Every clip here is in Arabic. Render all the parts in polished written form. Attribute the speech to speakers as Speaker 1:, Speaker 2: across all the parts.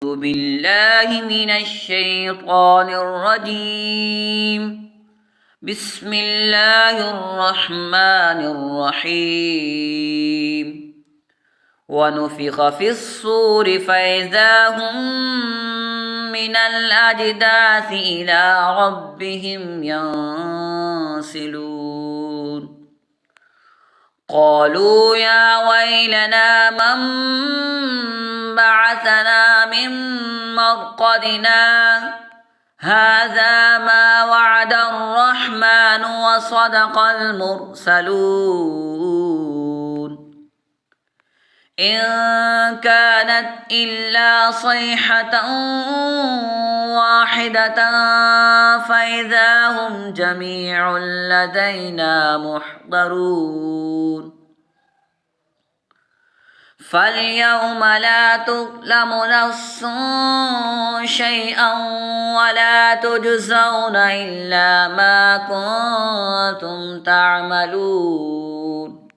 Speaker 1: بالله من الشيطان الرجيم. بسم الله الرحمن الرحيم. ونفخ في الصور فإذا هم من الأجداث إلى ربهم ينسلون. قالوا يا ويلنا من بعثنا من مرقدنا هذا ما وعد الرحمن وصدق المرسلون. إن كانت إلا صيحة واحدة فإذا هم جميع لدينا محضرون. فاليوم لا تظلم نفس شيئا ولا تجزون إلا ما كنتم تعملون.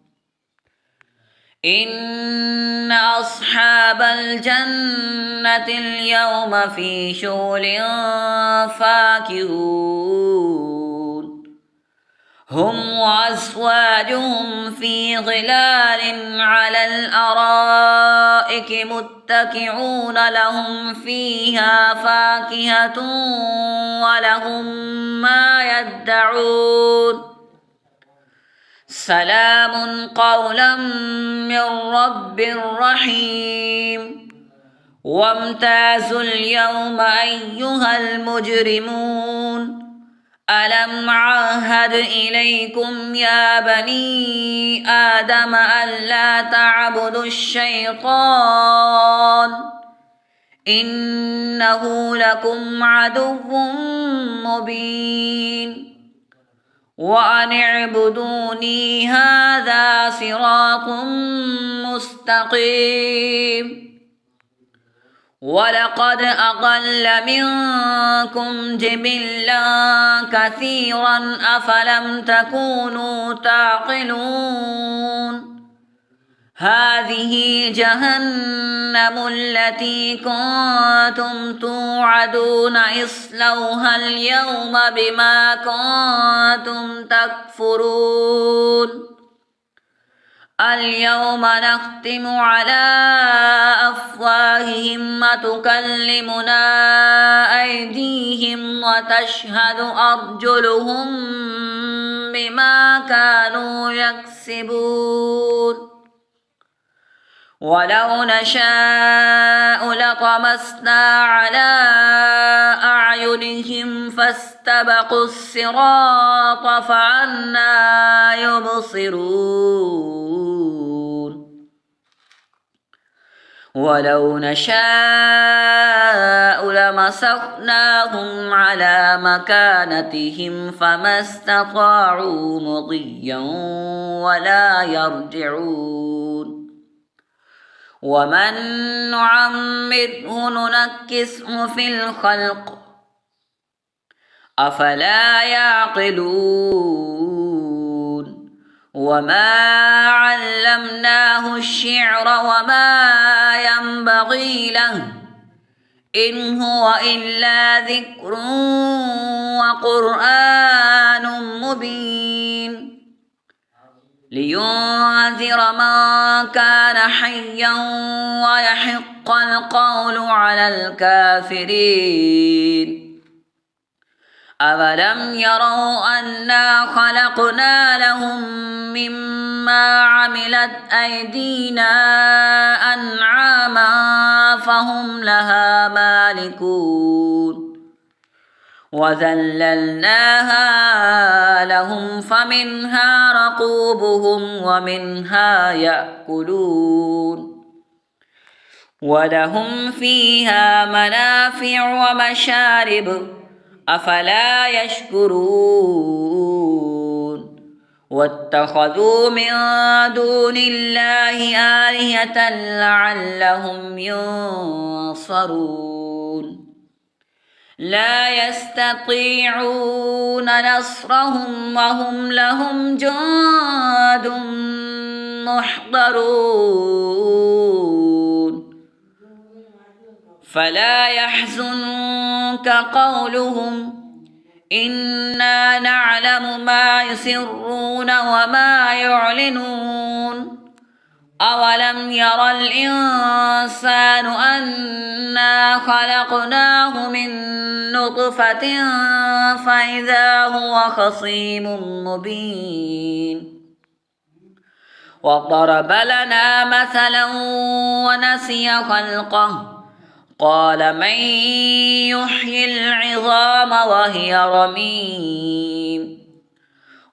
Speaker 1: إن أصحاب الجنة اليوم في شغل فاكهون. هم وأزواجهم في ظلال على الأرائك متكئون لهم فيها فاكهة ولهم ما يدعون. سلام قولا من رب رحيم. وامتازوا اليوم أيها المجرمون. ألم عهد إليكم يا بني آدم ألا تعبدوا الشيطان إنه لكم عدو مبين. وأن اعبدوني هذا صراط مستقيم. ولقد أضل منكم جبلا كثيرا أفلم تكونوا تعقلون. هذه جهنم التي كنتم توعدون اصلوها اليوم بما كنتم تكفرون. اليوم نختم على أفواههم وتكلمنا أيديهم وتشهد أرجلهم بما كانوا يكسبون. ولو نشاء لطمسنا على أعينهم فاستبقوا الصراط فأنى يبصرون. ولو نشاء لمسخناهم على مكانتهم فما استطاعوا مضيا ولا يرجعون. ومن نعمره ننكسه في الخلق أفلا يعقلون. وما علمناه الشعر وما ينبغي له إن هو إلا ذكر وقرآن مبين. لينذر من كان حيا ويحق القول على الكافرين. أولم يروا أنا خلقنا لهم مما عملت أيدينا أنعاما فهم لها مالكون. وذللناها لهم فمنها ركوبهم ومنها يأكلون. ولهم فيها منافع ومشارب أفلا يشكرون. واتخذوا من دون الله آلهة لعلهم ينصرون. لا يستطيعون نصرهم وهم لهم جند محضرون. فلا يحزنك قولهم إنا نعلم ما يسرون وما يعلنون أولم ير الإنسان أنا خلقناه من نطفة فإذا هو خصيم مبين وضرب لنا مثلا ونسي خلقه قال من يحيي العظام وهي رميم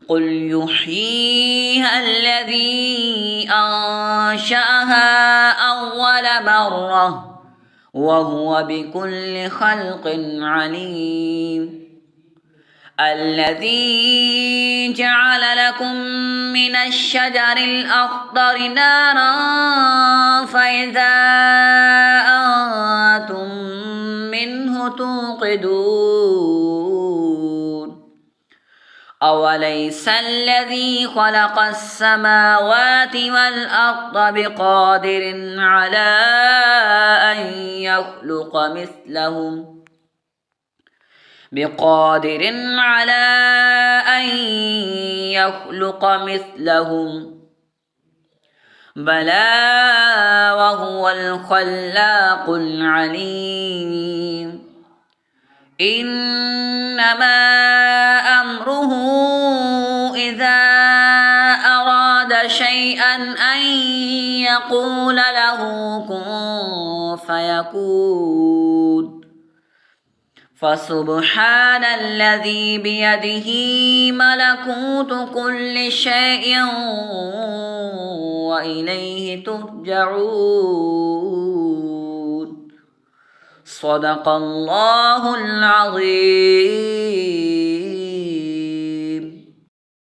Speaker 1: قل يحييها الذي أنشأها أول مرة وهو بكل خلق عليم الذي جعل لكم من الشجر الأخضر نارا فإذا أنتم منه توقدون أوليس الذي خلق السماوات والأرض بقادر على أن يخلق مثلهم بلى وهو الخلاق العليم إنما أمره إذا أراد شيئا أن يقول له كن فيكون فسبحان الذي بيده ملكوت كل شيء وإليه ترجعون صدق الله العظيم.